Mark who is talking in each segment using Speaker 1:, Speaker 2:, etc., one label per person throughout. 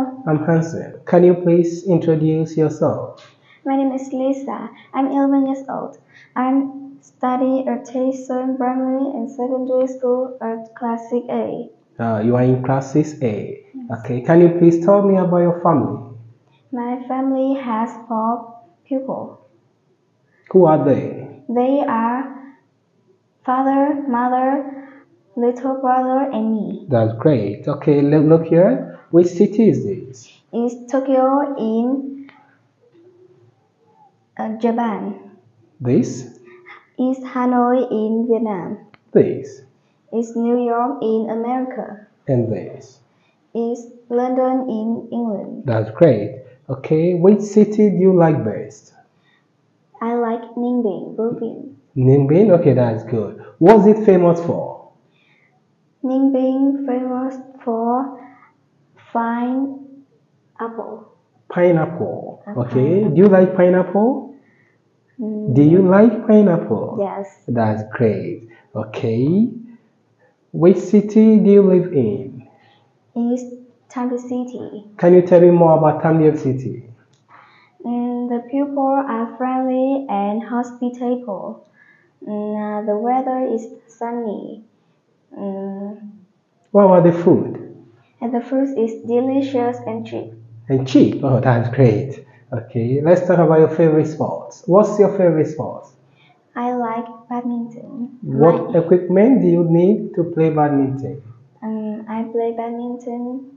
Speaker 1: Hello,
Speaker 2: I'm Hansen. Can you please introduce yourself?
Speaker 1: my name is Lisa. I'm 11 years old. I'm studying at Tayson Primary and Secondary School at Classic A.
Speaker 2: You are in classes A. Okay. Can you please tell me about your family?
Speaker 1: My family has 4 people.
Speaker 2: Who are they?
Speaker 1: They are father, mother, little brother, and me.
Speaker 2: That's great. Okay, look here. Which city is this?
Speaker 1: It's Tokyo in Japan.
Speaker 2: This?
Speaker 1: It's Hanoi in Vietnam.
Speaker 2: This?
Speaker 1: It's New York in America.
Speaker 2: And this?
Speaker 1: It's London in England.
Speaker 2: That's great. Okay, which city do you like best?
Speaker 1: I like Ninh Brooklyn.
Speaker 2: Ninh. Okay, that's good. What's it famous for?
Speaker 1: Ninh famous for fine apple.
Speaker 2: Pineapple. Okay.
Speaker 1: Pineapple.
Speaker 2: Do you like pineapple? Do you like pineapple?
Speaker 1: Yes.
Speaker 2: That's great. Okay. Which city do you live in?
Speaker 1: East Tampere City.
Speaker 2: Can you tell me more about Tampere City?
Speaker 1: The people are friendly and hospitable. The weather is sunny.
Speaker 2: What about the food?
Speaker 1: And the food is delicious and cheap.
Speaker 2: And cheap. Oh, that's great. Okay, let's talk about your favorite sports. What's your favorite sport?
Speaker 1: I like badminton.
Speaker 2: What equipment do you need to play badminton?
Speaker 1: I play badminton.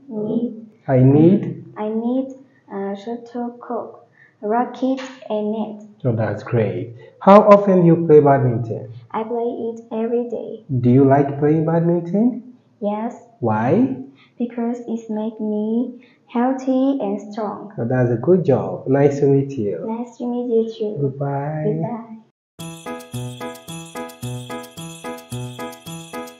Speaker 2: I need.
Speaker 1: I need shuttlecock, racket, and net.
Speaker 2: Oh, that's great. How often do you play badminton?
Speaker 1: I play it every day.
Speaker 2: Do you like playing badminton?
Speaker 1: Yes,
Speaker 2: Why?
Speaker 1: because it makes me healthy and strong.
Speaker 2: Oh, that's a good job. Nice to meet you.
Speaker 1: Nice to meet you too.
Speaker 2: Goodbye.
Speaker 1: Goodbye.